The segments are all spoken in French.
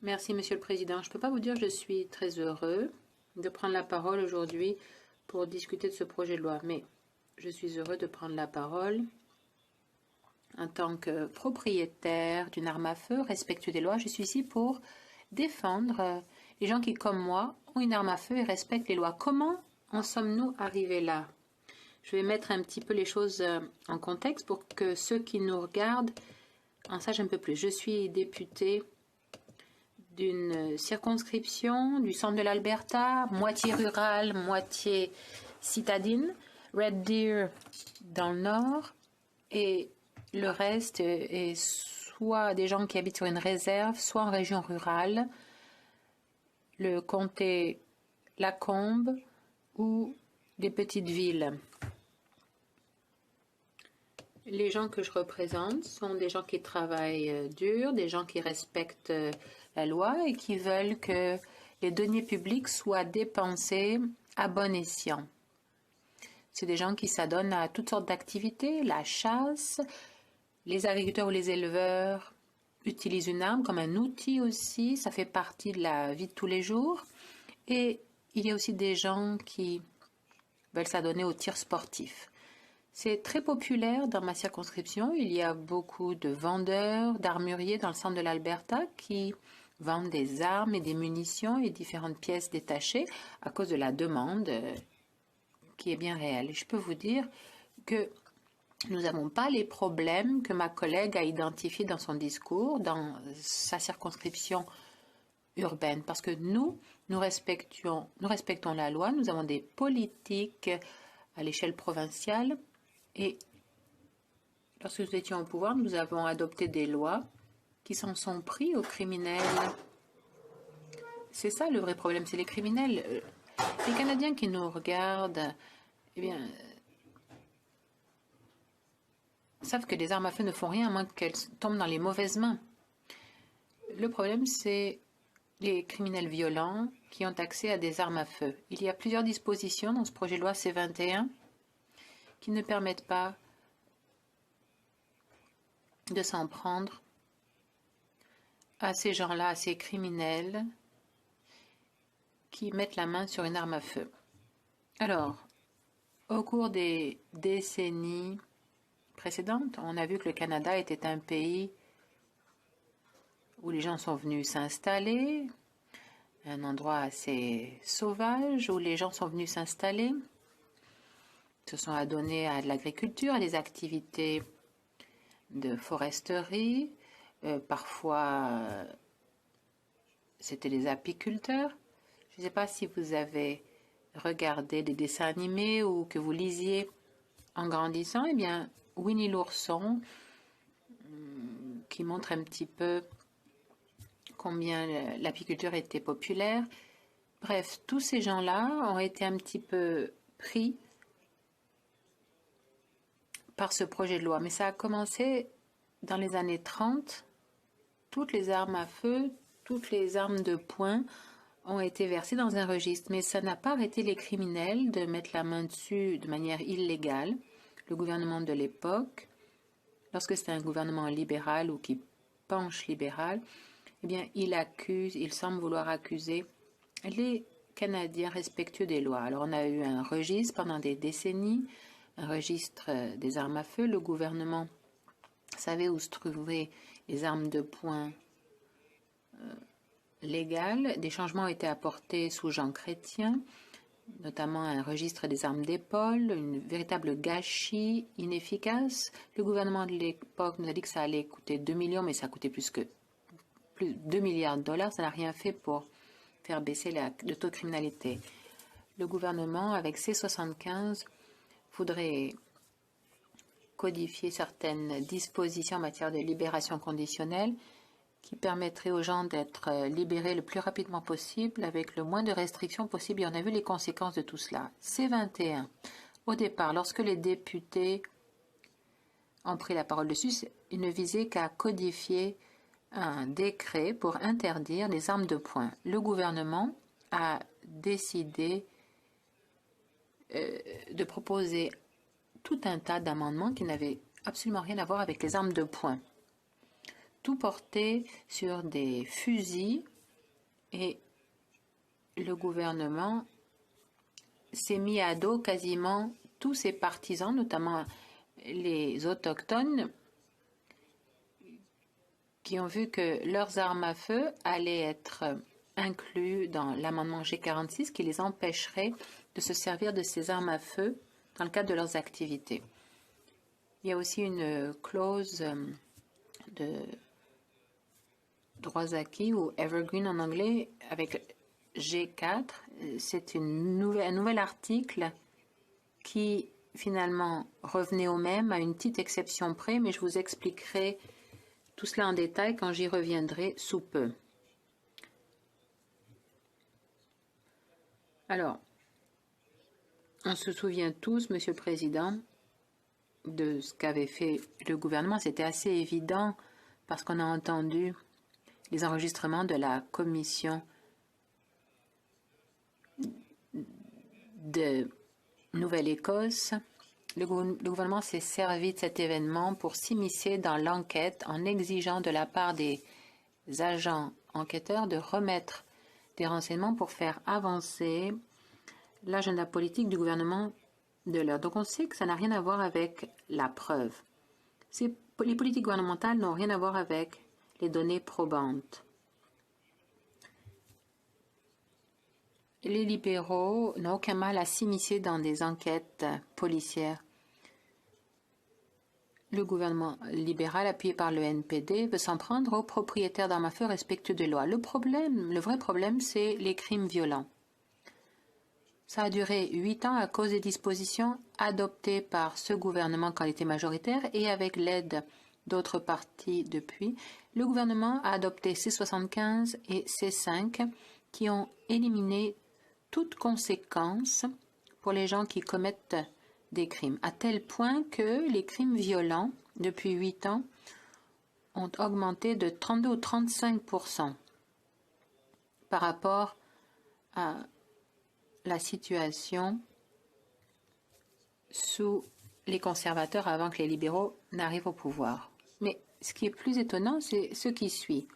Merci, Monsieur le Président. Je ne peux pas vous dire que je suis très heureux de prendre la parole aujourd'hui pour discuter de ce projet de loi, mais je suis heureux de prendre la parole en tant que propriétaire d'une arme à feu, respectueux des lois. Je suis ici pour défendre les gens qui, comme moi, ont une arme à feu et respectent les lois. Comment en sommes-nous arrivés là? Je vais mettre un petit peu les choses en contexte pour que ceux qui nous regardent en sachent un peu plus. Je suis députée d'une circonscription du centre de l'Alberta, moitié rurale, moitié citadine, Red Deer dans le nord, et le reste est soit des gens qui habitent sur une réserve, soit en région rurale, le comté Lacombe ou des petites villes. Les gens que je représente sont des gens qui travaillent dur, des gens qui respectent la loi et qui veulent que les deniers publics soient dépensés à bon escient. C'est des gens qui s'adonnent à toutes sortes d'activités, la chasse, les agriculteurs ou les éleveurs utilisent une arme comme un outil aussi, ça fait partie de la vie de tous les jours. Et il y a aussi des gens qui veulent s'adonner au tir sportif. C'est très populaire dans ma circonscription. Il y a beaucoup de vendeurs, d'armuriers dans le centre de l'Alberta qui vendent des armes et des munitions et différentes pièces détachées à cause de la demande qui est bien réelle. Et je peux vous dire que nous n'avons pas les problèmes que ma collègue a identifiés dans son discours, dans sa circonscription urbaine, parce que nous respectons la loi, nous avons des politiques à l'échelle provinciale. Et lorsque nous étions au pouvoir, nous avons adopté des lois qui s'en sont pris aux criminels. C'est ça le vrai problème, c'est les criminels. Les Canadiens qui nous regardent, eh bien, savent que les armes à feu ne font rien à moins qu'elles tombent dans les mauvaises mains. Le problème, c'est les criminels violents qui ont accès à des armes à feu. Il y a plusieurs dispositions dans ce projet de loi C-21 qui ne permettent pas de s'en prendre à ces gens-là, à ces criminels qui mettent la main sur une arme à feu. Alors, au cours des décennies précédentes, on a vu que le Canada était un pays où les gens sont venus s'installer, un endroit assez sauvage où les gens sont venus s'installer, se sont adonnés à de l'agriculture, à des activités de foresterie, parfois c'était les apiculteurs. Je ne sais pas si vous avez regardé des dessins animés ou que vous lisiez en grandissant, eh bien Winnie l'ourson, qui montre un petit peu combien l'apiculture était populaire. Bref, tous ces gens-là ont été un petit peu pris par ce projet de loi. Mais ça a commencé dans les années 30. Toutes les armes à feu, toutes les armes de poing ont été versées dans un registre. Mais ça n'a pas arrêté les criminels de mettre la main dessus de manière illégale. Le gouvernement de l'époque, lorsque c'était un gouvernement libéral ou qui penche libéral, eh bien, il semble vouloir accuser les Canadiens respectueux des lois. Alors, on a eu un registre pendant des décennies, un registre des armes à feu. Le gouvernement savait où se trouvaient les armes de poing légales. Des changements ont été apportés sous Jean Chrétien, notamment un registre des armes d'épaule, une véritable gâchis inefficace. Le gouvernement de l'époque nous a dit que ça allait coûter 2 millions, mais ça a coûté plus de 2 milliards de dollars. Ça n'a rien fait pour faire baisser le taux de criminalité. Le gouvernement, avec C-75, voudrait codifier certaines dispositions en matière de libération conditionnelle qui permettraient aux gens d'être libérés le plus rapidement possible avec le moins de restrictions possible. Et on a vu les conséquences de tout cela. C-21, au départ, lorsque les députés ont pris la parole dessus, ils ne visaient qu'à codifier un décret pour interdire les armes de poing. Le gouvernement a décidé de proposer tout un tas d'amendements qui n'avaient absolument rien à voir avec les armes de poing. Tout portait sur des fusils Et le gouvernement s'est mis à dos quasiment tous ses partisans, notamment les autochtones, qui ont vu que leurs armes à feu allaient être inclus dans l'amendement G46 qui les empêcherait de se servir de ces armes à feu dans le cadre de leurs activités. Il y a aussi une clause de droits acquis ou evergreen en anglais avec G4. C'est un nouvel article qui finalement revenait au même à une petite exception près, mais je vous expliquerai tout cela en détail quand j'y reviendrai sous peu. Alors, on se souvient tous, Monsieur le Président, de ce qu'avait fait le gouvernement. C'était assez évident parce qu'on a entendu les enregistrements de la commission de Nouvelle-Écosse. Le gouvernement s'est servi de cet événement pour s'immiscer dans l'enquête en exigeant de la part des agents enquêteurs de remettre des renseignements pour faire avancer l'agenda politique du gouvernement de l'heure. Donc on sait que ça n'a rien à voir avec la preuve. Les politiques gouvernementales n'ont rien à voir avec les données probantes. Les libéraux n'ont aucun mal à s'immiscer dans des enquêtes policières. Le gouvernement libéral, appuyé par le NPD, veut s'en prendre aux propriétaires d'armes à feu respectueux des lois. Le vrai problème, c'est les crimes violents. Ça a duré 8 ans à cause des dispositions adoptées par ce gouvernement quand il était majoritaire et avec l'aide d'autres partis depuis. Le gouvernement a adopté C-75 et C-5 qui ont éliminé toute conséquence pour les gens qui commettent des crimes, à tel point que les crimes violents, depuis 8 ans, ont augmenté de 32 ou 35% par rapport à la situation sous les conservateurs avant que les libéraux n'arrivent au pouvoir. Mais ce qui est plus étonnant, c'est ce qui suit.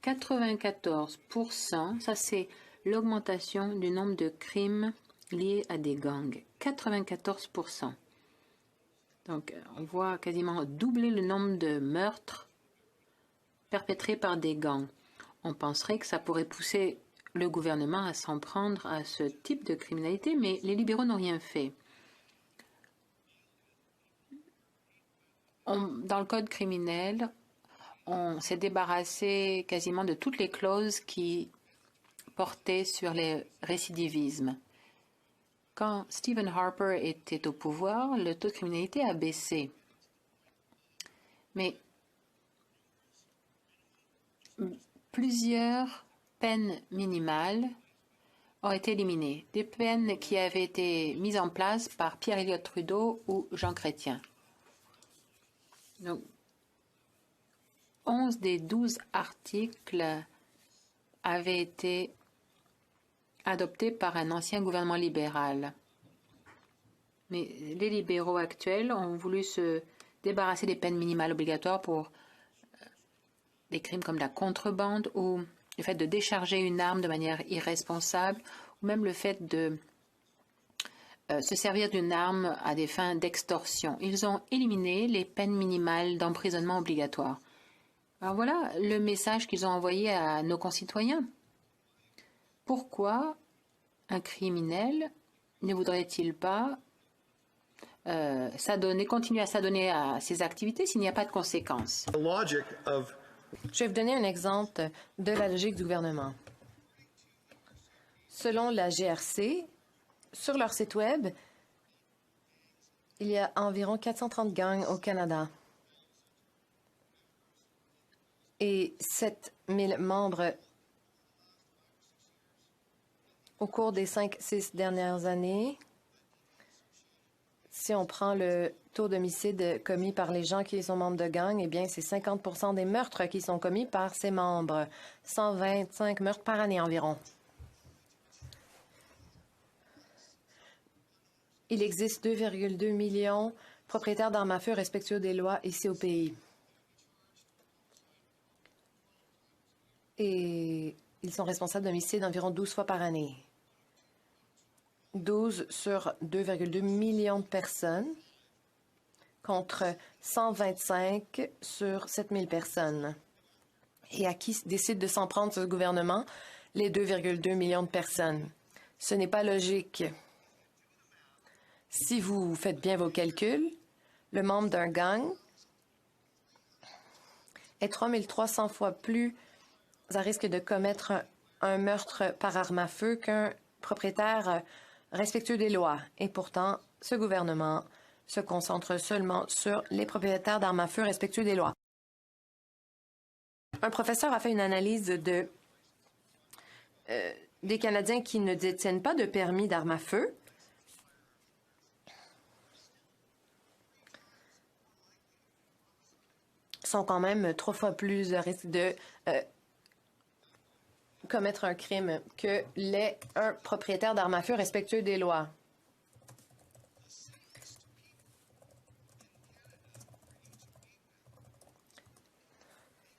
94%, ça c'est l'augmentation du nombre de crimes liés à des gangs. 94%. Donc on voit quasiment doubler le nombre de meurtres perpétrés par des gangs. On penserait que ça pourrait pousser le gouvernement à s'en prendre à ce type de criminalité, mais les libéraux n'ont rien fait. Dans le code criminel, on s'est débarrassé quasiment de toutes les clauses qui portaient sur les récidivismes. Quand Stephen Harper était au pouvoir, le taux de criminalité a baissé. Mais plusieurs peines minimales ont été éliminées, des peines qui avaient été mises en place par Pierre Elliott Trudeau ou Jean Chrétien. Donc, 11 des 12 articles avaient été adoptés par un ancien gouvernement libéral. Mais les libéraux actuels ont voulu se débarrasser des peines minimales obligatoires pour des crimes comme la contrebande ou le fait de décharger une arme de manière irresponsable ou même le fait de se servir d'une arme à des fins d'extorsion. Ils ont éliminé les peines minimales d'emprisonnement obligatoire. Alors voilà le message qu'ils ont envoyé à nos concitoyens. Pourquoi un criminel ne voudrait-il pas continuer à s'adonner à ses activités s'il n'y a pas de conséquences? Je vais vous donner un exemple de la logique du gouvernement. Selon la GRC, sur leur site Web, il y a environ 430 gangs au Canada. Et 7000 membres au cours des 5-6 dernières années. Si on prend le taux d'homicide commis par les gens qui sont membres de gangs, eh bien, c'est 50% des meurtres qui sont commis par ces membres. 125 meurtres par année environ. Il existe 2,2 millions de propriétaires d'armes à feu respectueux des lois ici au pays. Et Ils sont responsables d'homicides environ 12 fois par année. 12 sur 2,2 millions de personnes contre 125 sur 7 000 personnes. Et à qui décide de s'en prendre ce gouvernement? Les 2,2 millions de personnes. Ce n'est pas logique. Si vous faites bien vos calculs, le membre d'un gang est 3300 fois plus à risque de commettre un meurtre par arme à feu qu'un propriétaire respectueux des lois. Et pourtant, ce gouvernement se concentre seulement sur les propriétaires d'armes à feu respectueux des lois. Un professeur a fait une analyse des Canadiens qui ne détiennent pas de permis d'armes à feu. Sont quand même 3 fois plus à risque de commettre un crime que un propriétaire d'armes à feu respectueux des lois.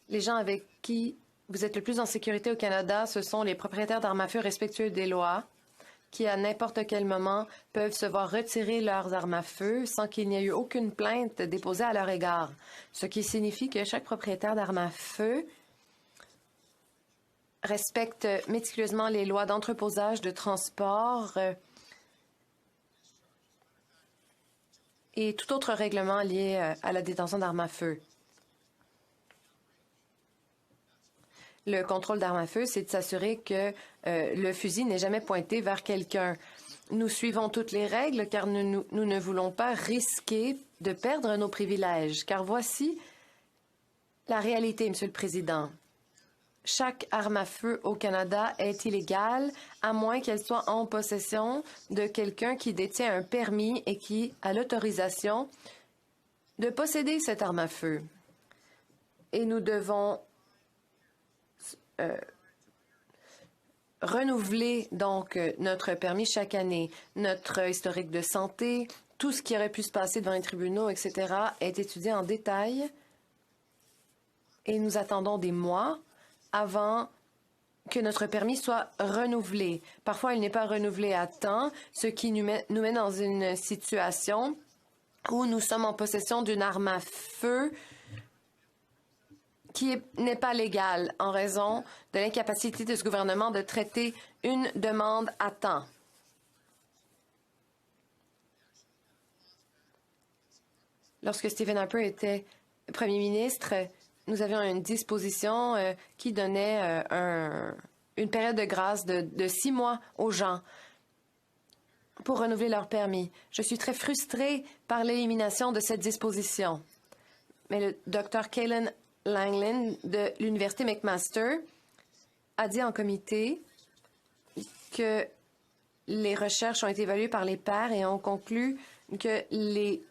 Les gens avec qui vous êtes le plus en sécurité au Canada, ce sont les propriétaires d'armes à feu respectueux des lois qui, à n'importe quel moment, peuvent se voir retirer leurs armes à feu sans qu'il n'y ait eu aucune plainte déposée à leur égard. Ce qui signifie que chaque propriétaire d'armes à feu respecte méticuleusement les lois d'entreposage, de transport et tout autre règlement lié à la détention d'armes à feu. Le contrôle d'armes à feu, c'est de s'assurer que le fusil n'est jamais pointé vers quelqu'un. Nous suivons toutes les règles car nous ne voulons pas risquer de perdre nos privilèges. Car voici la réalité, Monsieur le Président. Chaque arme à feu au Canada est illégale à moins qu'elle soit en possession de quelqu'un qui détient un permis et qui a l'autorisation de posséder cette arme à feu. Et nous devons renouveler donc notre permis chaque année. Notre historique de santé, tout ce qui aurait pu se passer devant les tribunaux, etc., est étudié en détail et nous attendons des mois avant que notre permis soit renouvelé. Parfois, il n'est pas renouvelé à temps, ce qui nous met dans une situation où nous sommes en possession d'une arme à feu qui n'est pas légale en raison de l'incapacité de ce gouvernement de traiter une demande à temps. Lorsque Stephen Harper était premier ministre, nous avions une disposition qui donnait une période de grâce de 6 mois aux gens pour renouveler leur permis. Je suis très frustrée par l'élimination de cette disposition. Mais le Dr. Kaylin Langlin de l'Université McMaster a dit en comité que les recherches ont été évaluées par les pairs et ont conclu que les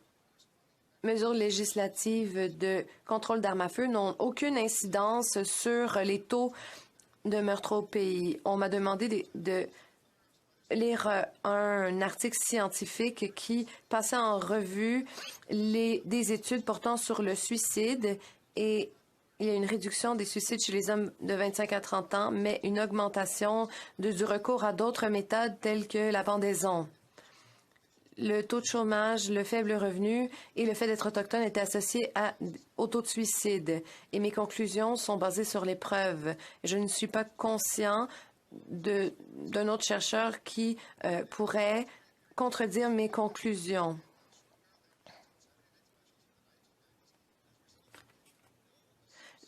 mesures législatives de contrôle d'armes à feu n'ont aucune incidence sur les taux de meurtre au pays. On m'a demandé de lire un article scientifique qui passait en revue des études portant sur le suicide et il y a une réduction des suicides chez les hommes de 25 à 30 ans, mais une augmentation du recours à d'autres méthodes telles que la pendaison. Le taux de chômage, le faible revenu et le fait d'être autochtone étaient associés au taux de suicide. Et mes conclusions sont basées sur les preuves. Je ne suis pas conscient d'un autre chercheur qui pourrait contredire mes conclusions.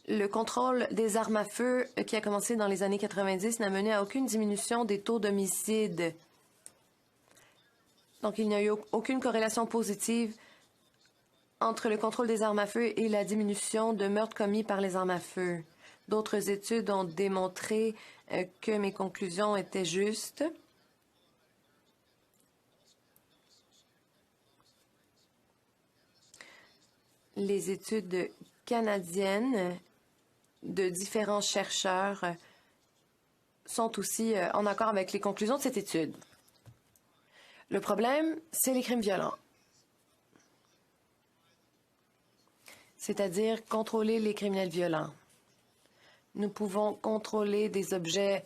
Le contrôle des armes à feu qui a commencé dans les années 90 n'a mené à aucune diminution des taux d'homicide. Donc, il n'y a eu aucune corrélation positive entre le contrôle des armes à feu et la diminution de meurtres commis par les armes à feu. D'autres études ont démontré que mes conclusions étaient justes. Les études canadiennes de différents chercheurs sont aussi en accord avec les conclusions de cette étude. Le problème, c'est les crimes violents. C'est-à-dire contrôler les criminels violents. Nous pouvons contrôler des objets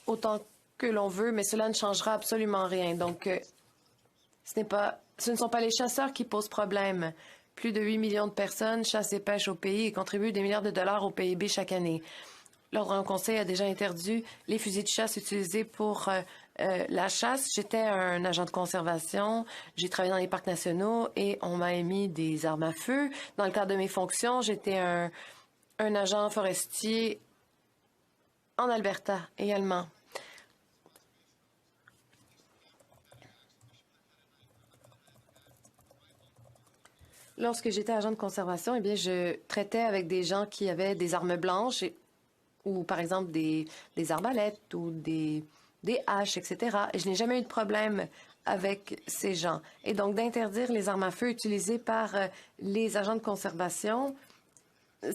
autant que l'on veut, mais cela ne changera absolument rien. Donc, ce ne sont pas les chasseurs qui posent problème. Plus de 8 millions de personnes chassent et pêchent au pays et contribuent des milliards de dollars au PIB chaque année. L'Ordre en Conseil a déjà interdit les fusils de chasse utilisés pour la chasse. J'étais un agent de conservation, j'ai travaillé dans les parcs nationaux et on m'a émis des armes à feu. Dans le cadre de mes fonctions, j'étais un agent forestier en Alberta également. Lorsque j'étais agent de conservation, eh bien, je traitais avec des gens qui avaient des armes blanches ou, par exemple, des arbalètes ou des haches, etc. Et je n'ai jamais eu de problème avec ces gens. Et donc, d'interdire les armes à feu utilisées par les agents de conservation,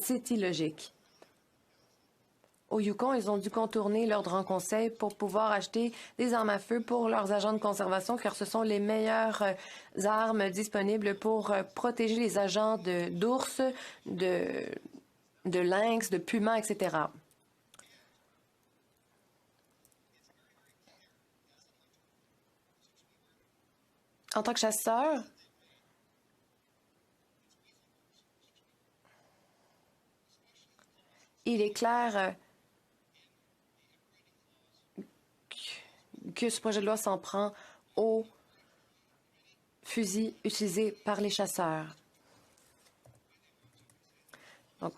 c'est illogique. Au Yukon, ils ont dû contourner l'Ordre en Conseil pour pouvoir acheter des armes à feu pour leurs agents de conservation, car ce sont les meilleures armes disponibles pour protéger les agents d'ours, de lynx, de pumas, etc. En tant que chasseur, il est clair que ce projet de loi s'en prend aux fusils utilisés par les chasseurs. Donc,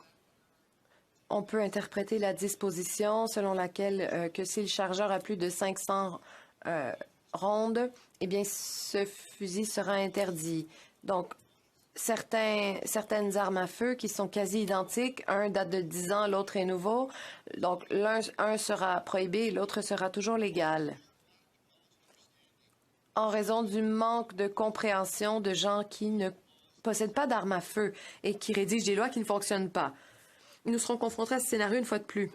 on peut interpréter la disposition selon laquelle que si le chargeur a plus de 500 rondes, eh bien, ce fusil sera interdit. Donc, certaines armes à feu qui sont quasi identiques, un date de 10 ans, l'autre est nouveau. Donc, un sera prohibé et l'autre sera toujours légal. En raison du manque de compréhension de gens qui ne possèdent pas d'armes à feu et qui rédigent des lois qui ne fonctionnent pas. Nous serons confrontés à ce scénario une fois de plus.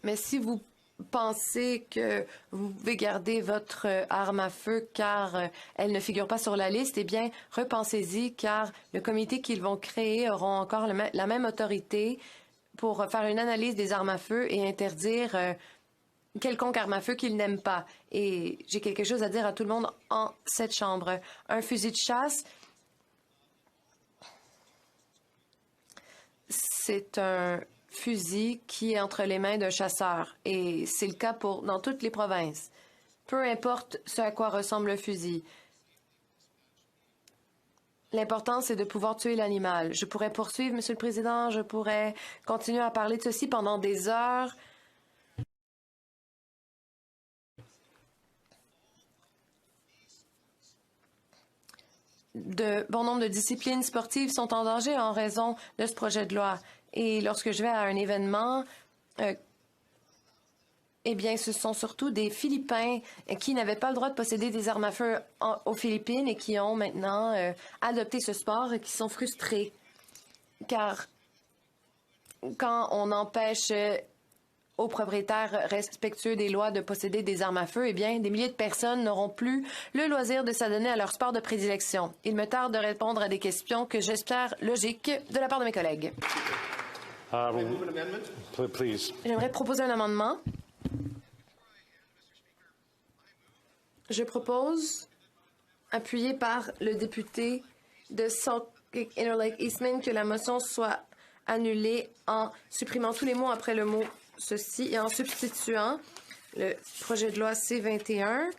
Mais si vous pensez que vous pouvez garder votre arme à feu car elle ne figure pas sur la liste, eh bien, repensez-y car le comité qu'ils vont créer auront encore la même autorité pour faire une analyse des armes à feu et interdire quelconque arme à feu qu'ils n'aiment pas. Et j'ai quelque chose à dire à tout le monde en cette chambre. Un fusil de chasse, c'est un fusil qui est entre les mains d'un chasseur. Et c'est le cas dans toutes les provinces. Peu importe ce à quoi ressemble le fusil. L'important, c'est de pouvoir tuer l'animal. Je pourrais poursuivre, Monsieur le Président, je pourrais continuer à parler de ceci pendant des heures. De bon nombre de disciplines sportives sont en danger en raison de ce projet de loi. Et lorsque je vais à un événement, eh bien, ce sont surtout des Philippins qui n'avaient pas le droit de posséder des armes à feu aux Philippines et qui ont maintenant adopté ce sport et qui sont frustrés. Car quand on empêche aux propriétaires respectueux des lois de posséder des armes à feu, eh bien, des milliers de personnes n'auront plus le loisir de s'adonner à leur sport de prédilection. Il me tarde de répondre à des questions que j'espère logiques de la part de mes collègues. J'aimerais proposer un amendement. Je propose, appuyé par le député de Salt Interlake Eastman, que la motion soit annulée en supprimant tous les mots après le mot « ceci » et en substituant le projet de loi C-21,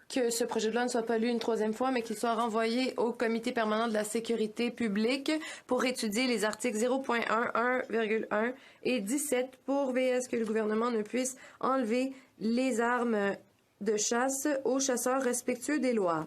que ce projet de loi ne soit pas lu une troisième fois, mais qu'il soit renvoyé au Comité permanent de la sécurité publique pour étudier les articles 0.1, 1,1 et 17 pour veiller à ce que le gouvernement ne puisse enlever les armes de chasse aux chasseurs respectueux des lois.